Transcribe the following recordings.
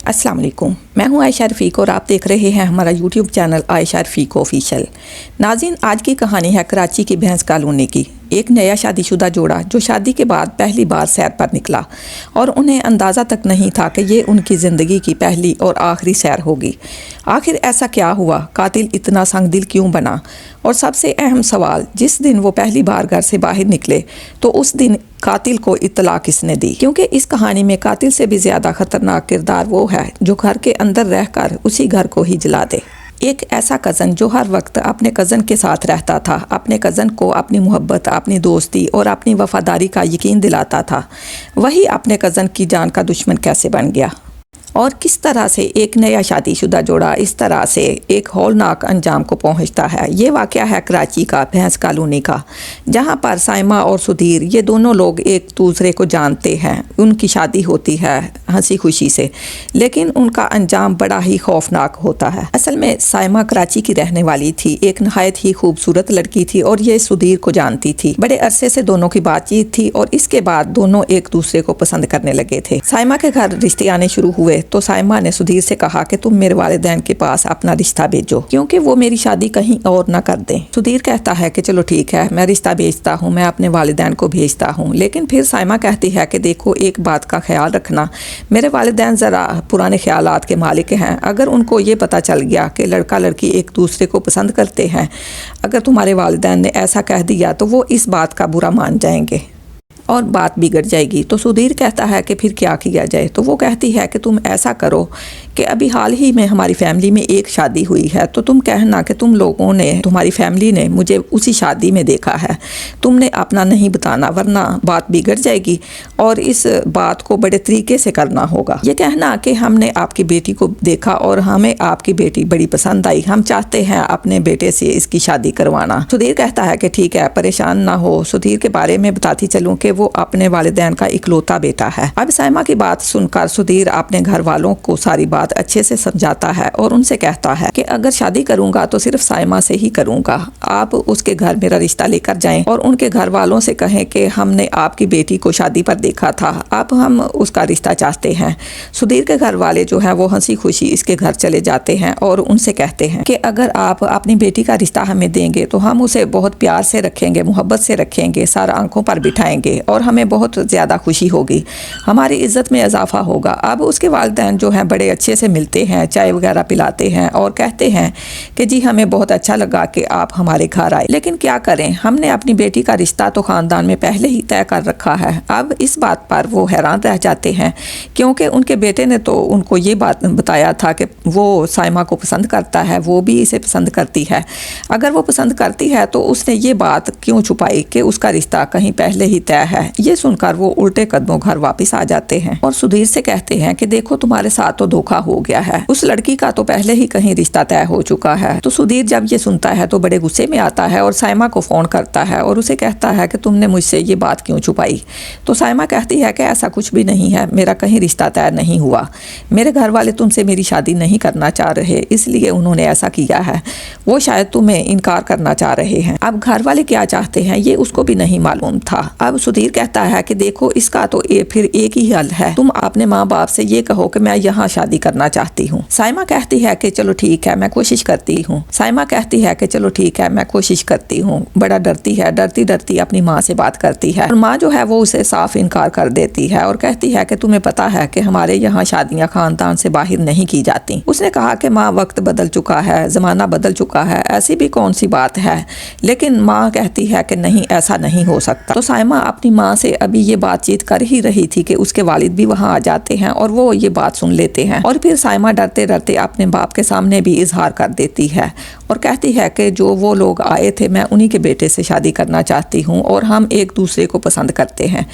अस्सलाम वालेकुम, मैं हूं आयशा रफ़ीक और आप देख रहे हैं हमारा यूट्यूब चैनल आयशा रफ़ीक ऑफिशियल। नाज़रीन, आज की कहानी है कराची की भैंस कॉलोनी की। एक नया शादीशुदा जोड़ा जो शादी के बाद पहली बार सैर पर निकला और उन्हें अंदाज़ा तक नहीं था कि ये उनकी ज़िंदगी की पहली और आखिरी सैर होगी। आखिर ऐसा क्या हुआ? कातिल इतना संगदिल क्यों बना? और सबसे अहम सवाल, जिस दिन वो पहली बार घर से बाहर निकले तो उस दिन कातिल को इत्तला किसने दी? क्योंकि इस कहानी में कातिल से भी ज़्यादा ख़तरनाक किरदार वो है जो घर के अंदर रहकर उसी घर को ही जला दे। एक ऐसा कज़न जो हर वक्त अपने कज़न के साथ रहता था, अपने कज़न को अपनी मोहब्बत, अपनी दोस्ती और अपनी वफ़ादारी का यकीन दिलाता था, वही अपने कज़न की जान का दुश्मन कैसे बन गया? और किस तरह से एक नया शादीशुदा जोड़ा इस तरह से एक हौलनाक अंजाम को पहुंचता है? ये वाक़या है कराची का भैंस कॉलोनी का, जहां पर साइमा और सुधीर ये दोनों लोग एक दूसरे को जानते हैं। उनकी शादी होती है हंसी खुशी से, लेकिन उनका अंजाम बड़ा ही खौफनाक होता है। असल में साइमा कराची की रहने वाली थी, एक नहायत ही खूबसूरत लड़की थी और ये सुधीर को जानती थी। बड़े अरसे से दोनों की बातचीत थी और इसके बाद दोनों एक दूसरे को पसंद करने लगे थे। साइमा के घर रिश्ते आने शुरू हुए तो साइमा ने सुधीर से कहा कि तुम मेरे वालिदैन के पास अपना रिश्ता भेजो, क्योंकि वो मेरी शादी कहीं और ना कर दें। सुधीर कहता है कि चलो ठीक है, मैं रिश्ता भेजता हूँ, मैं अपने वालिदैन को भेजता हूँ। लेकिन फिर साइमा कहती है कि देखो, एक बात का ख्याल रखना, मेरे वालिदैन ज़रा पुराने ख्यालात के मालिक हैं। अगर उनको ये पता चल गया कि लड़का लड़की एक दूसरे को पसंद करते हैं, अगर तुम्हारे वालिदैन ने ऐसा कह दिया तो वो इस बात का बुरा मान जाएंगे और बात बिगड़ जाएगी। तो सुधीर कहता है कि फिर क्या किया जाए? तो वो कहती है कि तुम ऐसा करो कि अभी हाल ही में हमारी फैमिली में एक शादी हुई है, तो तुम कहना कि तुम लोगों ने, तुम्हारी फैमिली ने मुझे उसी शादी में देखा है। तुमने अपना नहीं बताना, वरना बात बिगड़ जाएगी और इस बात को बड़े तरीके से करना होगा। ये कहना कि हमने आपकी बेटी को देखा और हमें आपकी बेटी बड़ी पसंद आई, हम चाहते हैं अपने बेटे से इसकी शादी करवाना। सुधीर कहता है कि ठीक है, परेशान ना हो। सुधीर के बारे में बताती चलूँ कि वो अपने वालिदैन का इकलौता बेटा है। अब साइमा की बात सुनकर सुधीर अपने घर वालों को सारी बात अच्छे से समझाता है और उनसे कहता है कि अगर शादी करूंगा तो सिर्फ साइमा से ही करूंगा। आप उसके घर मेरा रिश्ता लेकर जाएं और उनके घर वालों से कहें कि हमने आपकी बेटी को शादी पर देखा था, अब हम उसका रिश्ता चाहते हैं। सुधीर के घर वाले जो है वो हंसी खुशी इसके घर चले जाते हैं और उनसे कहते हैं कि अगर आप अपनी बेटी का रिश्ता हमें देंगे तो हम उसे बहुत प्यार से रखेंगे, मोहब्बत से रखेंगे, सर आंखों पर बिठाएंगे और हमें बहुत ज़्यादा खुशी होगी, हमारी इज्जत में इजाफा होगा। अब उसके वालिदैन जो हैं बड़े अच्छे से मिलते हैं, चाय वगैरह पिलाते हैं और कहते हैं कि जी हमें बहुत अच्छा लगा कि आप हमारे घर आए, लेकिन क्या करें, हमने अपनी बेटी का रिश्ता तो ख़ानदान में पहले ही तय कर रखा है। अब इस बात पर वो हैरान रह जाते हैं, क्योंकि उनके बेटे ने तो उनको ये बात बताया था कि वो साइमा को पसंद करता है, वो भी इसे पसंद करती है। अगर वो पसंद करती है तो उसने ये बात क्यों छुपाई कि उसका रिश्ता कहीं पहले ही तय है? ये सुनकर वो उल्टे कदमों घर वापस आ जाते हैं और सुधीर से कहते हैं कि देखो, तुम्हारे साथ तो धोखा हो गया है, उस लड़की का तो पहले ही कहीं रिश्ता तय हो चुका है। तो सुधीर जब ये सुनता है तो बड़े गुस्से में आता है और साइमा को फोन करता है और उसे कहता है कि तुमने मुझसे ये बात क्यों छुपाई? तो साइमा कहती है कि ऐसा कुछ भी नहीं है, मेरा कहीं रिश्ता तय नहीं हुआ, मेरे घर वाले तुमसे मेरी शादी नहीं करना चाह रहे, इसलिए उन्होंने ऐसा किया है, वो शायद तुम्हें इनकार करना चाह रहे हैं। अब घर वाले क्या चाहते हैं ये उसको भी नहीं मालूम था। अब सुधीर कहता है कि देखो, इसका तो फिर एक ही हल है, तुम अपने माँ बाप से ये कहो कि मैं यहाँ शादी करना चाहती हूँ। साइमा कहती है कि चलो ठीक है, मैं कोशिश करती हूँ। साइमा कहती है कि चलो ठीक है, मैं कोशिश करती हूँ। बड़ा डरती है, डरती डरती अपनी माँ से बात करती है और माँ जो है वो उसे साफ इनकार कर देती है और कहती है कि तुम्हें पता है कि हमारे यहाँ शादियाँ खानदान से बाहर नहीं की जाती। उसने कहा कि माँ, वक्त बदल चुका है, ज़माना बदल चुका है, ऐसी भी कौन सी बात है? लेकिन माँ कहती है कि नहीं, ऐसा नहीं हो सकता। तो साइमा अपनी माँ से अभी ये बातचीत कर ही रही थी कि उसके वालिद भी वहाँ आ जाते हैं और वो ये बात सुन लेते हैं और फिर साइमा डरते डरते अपने बाप के सामने भी इजहार कर देती है और कहती है कि जो वो लोग आए थे, मैं उन्हीं के बेटे से शादी करना चाहती हूँ और हम एक दूसरे को पसंद करते हैं।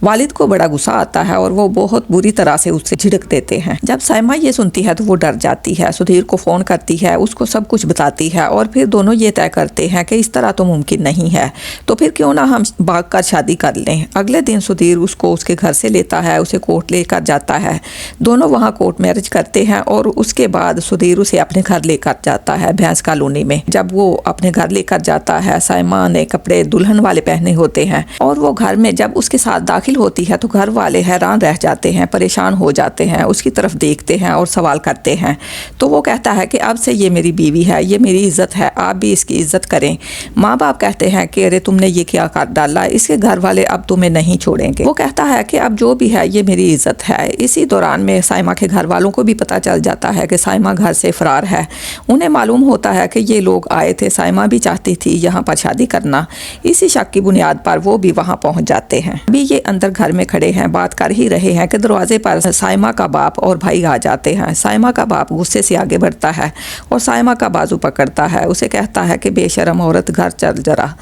वालिद को बड़ा गुस्सा आता है और वो बहुत बुरी तरह से उससे झिड़क देते हैं। जब साइमा ये सुनती है तो वो डर जाती है, सुधीर को फ़ोन करती है, उसको सब कुछ बताती है और फिर दोनों ये तय करते हैं कि इस तरह तो मुमकिन नहीं है, तो फिर क्यों ना हम भाग कर शादी कर लें। अगले दिन सुधीर उसको उसके घर से लेता है, उसे कोर्ट लेकर जाता है, दोनों वहाँ कोर्ट मैरिज करते हैं और उसके बाद सुधीर उसे अपने घर लेकर जाता है भैंस कॉलोनी में। जब वो अपने घर लेकर जाता है। साइमा ने कपड़े दुल्हन वाले पहने होते हैं और वो घर में जब उसके साथ दाखिल होती है तो घर वाले हैरान रह जाते हैं, परेशान हो जाते हैं, उसकी तरफ देखते हैं और सवाल करते हैं। तो वो कहता है कि अब से ये मेरी बीवी है, ये मेरी इज्जत है, आप भी इसकी इज्जत करें। माँ बाप कहते हैं कि अरे तुमने ये क्या कर डाला, इसके घर वाले अब तुम्हें नहीं छोड़ेंगे। वो कहता है कि अब जो भी है ये मेरी इज्जत है। इसी दौरान में साइमा के घर वालों को भी पता चल जाता है कि साइमा घर से फरार है। उन्हें मालूम होता है कि ये लोग आए थे, साइमा भी चाहती थी यहाँ पर शादी करना। इसी शक की बुनियाद पर वो भी वहाँ पहुँच जाते हैं। अभी ये अंदर घर में खड़े हैं, बात कर ही रहे हैं कि दरवाजे पर साइमा का बाप और भाई आ जाते हैं। साइमा का बाप गुस्से से आगे बढ़ता है और साइमा का बाजू पकड़ता है, उसे कहता है कि बेशरम औरत घर चल जरा।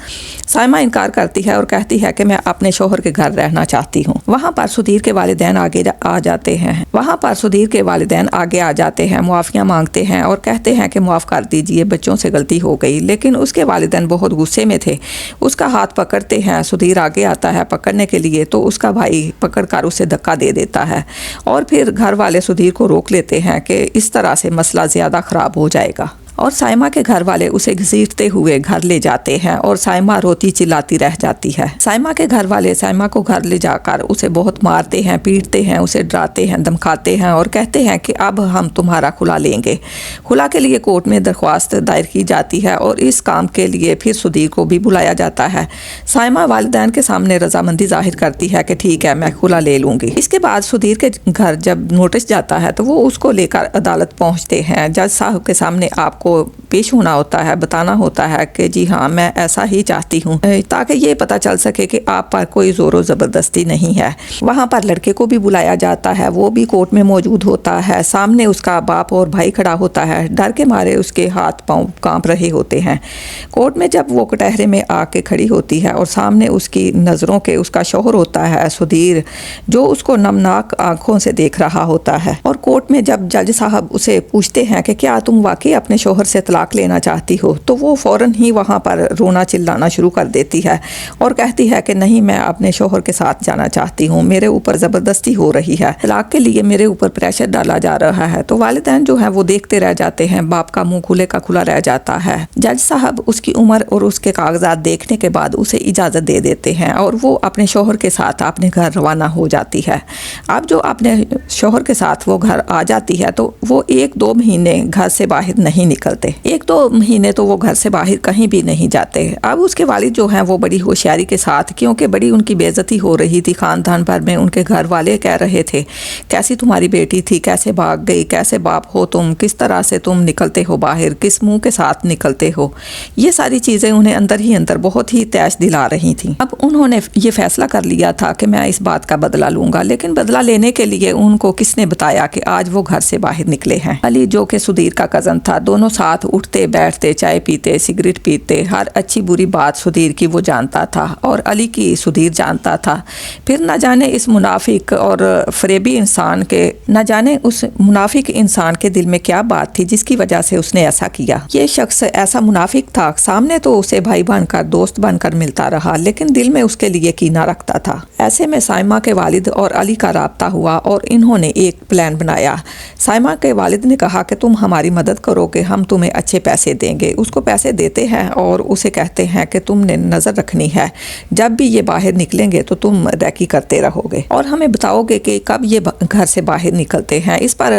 साइमा इनकार करती है और कहती है कि मैं अपने शोहर के घर रहना चाहती हूँ। वहाँ पर सुधीर के वालिदैन आगे आ जाते हैं, मुआफिया मांगते हैं और कहते हैं कि माफ़ कर दीजिए, बच्चों से गलती हो गई। लेकिन उसके वालिदैन बहुत गुस्से में थे, उसका हाथ पकड़ते हैं। सुधीर आगे आता है पकड़ने के लिए तो उसका भाई पकड़कर उसे धक्का दे देता है और फिर घर वाले सुधीर को रोक लेते हैं कि इस तरह से मसला ज़्यादा ख़राब हो जाएगा। और साइमा के घर वाले उसे घसीटते हुए घर ले जाते हैं और साइमा रोती चिल्लाती रह जाती है। साइमा के घर वाले साइमा को घर ले जाकर उसे बहुत मारते हैं, पीटते हैं, उसे डराते हैं, धमकाते हैं और कहते हैं कि अब हम तुम्हारा खुला लेंगे। खुला के लिए कोर्ट में दरख्वास्त दायर की जाती है और इस काम के लिए फिर सुधीर को भी बुलाया जाता है। साइमा वालिदैन के सामने रजामंदी जाहिर करती है कि ठीक है, मैं खुला ले लूँगी। इसके बाद सुधीर के घर जब नोटिस जाता है तो वो उसको लेकर अदालत पहुँचते हैं। जज साहब के सामने आपको पेश होना होता है, बताना होता है कि जी हाँ मैं ऐसा ही चाहती हूँ, ताकि ये पता चल सके कि आप पर कोई ज़ोर ज़बरदस्ती नहीं है। वहाँ पर लड़के को भी बुलाया जाता है, वो भी कोर्ट में मौजूद होता है। सामने उसका बाप और भाई खड़ा होता है, डर के मारे उसके हाथ पाँव कांप रहे होते हैं। कोर्ट में जब वो कटहरे में आके खड़ी होती है और सामने उसकी नज़रों के उसका शौहर होता है सुधीर, जो उसको नमनाक आंखों से देख रहा होता है। और कोर्ट में जब जज साहब उसे पूछते हैं कि क्या तुम वाकई अपने शौहर से तलाक लेना चाहती हो, तो वो फौरन ही वहाँ पर रोना चिल्लाना शुरू कर देती है और कहती है कि नहीं, मैं अपने शौहर के साथ जाना चाहती हूँ, मेरे ऊपर ज़बरदस्ती हो रही है, तलाक के लिए मेरे ऊपर प्रेशर डाला जा रहा है। तो वालिदैन जो है वो देखते रह जाते हैं, बाप का मुंह खुले का खुला रह जाता है। जज साहब उसकी उम्र और उसके कागजात देखने के बाद उसे इजाज़त दे देते हैं और वो अपने शौहर के साथ अपने घर रवाना हो जाती है। अब जो अपने शौहर के साथ वो घर आ जाती है तो वो 1-2 महीने घर से बाहर नहीं निकलते, 1-2 महीने तो वो घर से बाहर कहीं भी नहीं जाते। अब उसके वालिद जो हैं वो बड़ी होशियारी के साथ, क्योंकि बड़ी उनकी बेइज्जती हो रही थी खानदान भर में, उनके घर वाले कह रहे थे कैसी तुम्हारी बेटी थी, कैसे भाग गई, कैसे बाप हो तुम, किस तरह से तुम निकलते हो बाहर, किस मुंह के साथ निकलते हो। ये सारी चीज़ें उन्हें अंदर ही अंदर बहुत ही तैश दिला रही थी। अब उन्होंने ये फैसला कर लिया था कि मैं इस बात का बदला लूँगा, लेकिन बदला लेने के लिए उनको किसने बताया कि आज वो घर से बाहर निकले हैं। अली जो कि सुधीर का कज़न था, दोनों साथ उठते बैठते, चाय पीते, सिगरेट पीते, हर अच्छी बुरी बात सुधीर की वो जानता था और अली की सुधीर जानता था। फिर न जाने इस मुनाफिक और फरेबी इंसान के, न जाने उस मुनाफिक इंसान के दिल में क्या बात थी जिसकी वजह से उसने ऐसा किया। ये शख्स ऐसा मुनाफिक था, सामने तो उसे भाई बनकर, दोस्त बनकर मिलता रहा, लेकिन दिल में उसके लिए कीना रखता था। ऐसे में साइमा के वालिद और अली का राब्ता हुआ और इन्होंने एक प्लान बनाया। साइमा के वालिद ने कहा कि तुम हमारी मदद करोगे, हम तुम्हें अच्छे पैसे देंगे। उसको पैसे देते हैं और उसे कहते हैं कि तुमने नज़र रखनी है, जब भी ये बाहर निकलेंगे तो तुम रैकी करते रहोगे और हमें बताओगे कि कब ये घर से बाहर निकलते हैं। इस पर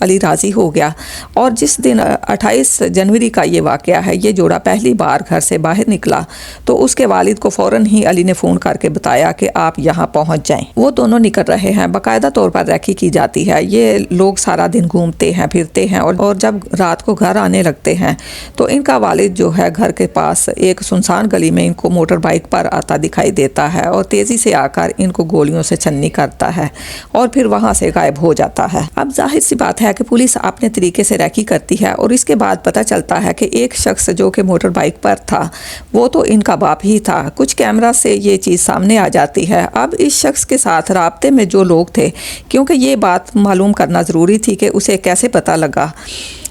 अली राज़ी हो गया और जिस दिन 28 जनवरी का ये वाक़या है, ये जोड़ा पहली बार घर से बाहर निकला तो उसके वालिद को फ़ौरन ही अली ने फ़ोन करके बताया कि आप यहाँ पहुँच जाएं। वो दोनों निकल रहे हैं, बाकायदा तौर पर रैकी की जाती है। ये लोग सारा दिन घूमते हैं फिरते हैं और जब रात को घर आने लगते हैं तो इनका वालिद जो है घर के पास एक सुनसान गली में इनको मोटर बाइक पर आता दिखाई देता है और तेज़ी से आकर इनको गोलियों से छन्नी करता है और फिर वहाँ से गायब हो जाता है। अब जाहिर सी बात है कि पुलिस अपने तरीके से रैकी करती है और इसके बाद पता चलता है कि एक शख्स जो कि मोटर बाइक पर था वो तो इनका बाप ही था। कुछ कैमरा से ये चीज़ सामने आ जाती है। अब इस शख्स के साथ राब्ते में जो लोग थे, क्योंकि ये बात मालूम करना ज़रूरी थी कि उसे कैसे पता लगा,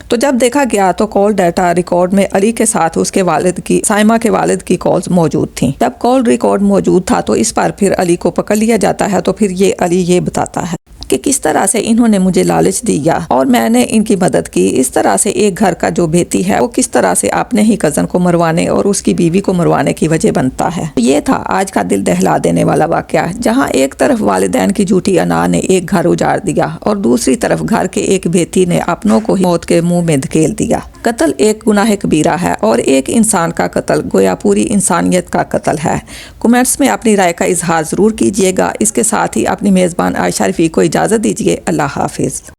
तो जब देखा गया तो कॉल डाटा रिकॉर्ड में अली के साथ उसके वालिद की, साइमा के वालिद की कॉल्स मौजूद थीं। जब कॉल रिकॉर्ड मौजूद था तो इस पर फिर अली को पकड़ लिया जाता है। तो फिर ये अली ये बताता है کہ کس طرح سے انہوں نے مجھے لالچ دیا اور میں نے ان کی مدد کی۔ اس طرح سے ایک گھر کا جو بھیتی ہے وہ کس طرح سے اپنے ہی کزن کو مروانے اور اس کی بیوی کو مروانے کی وجہ بنتا ہے۔ یہ تھا آج کا دل دہلا دینے والا واقعہ، جہاں ایک طرف والدین کی جھوٹی انا نے ایک گھر اجاڑ دیا اور دوسری طرف گھر کے ایک بھیتی نے اپنوں کو ہی موت کے منہ میں دھکیل دیا۔ قتل ایک گناہ کبیرہ ہے اور ایک انسان کا قتل گویا پوری انسانیت کا قتل ہے۔ کمنٹس میں اپنی رائے کا اظہار ضرور کیجیے گا۔ اس کے ساتھ ہی اپنی میزبان عائشہ رفیق کو اجازت دیجیے۔ اللہ حافظ۔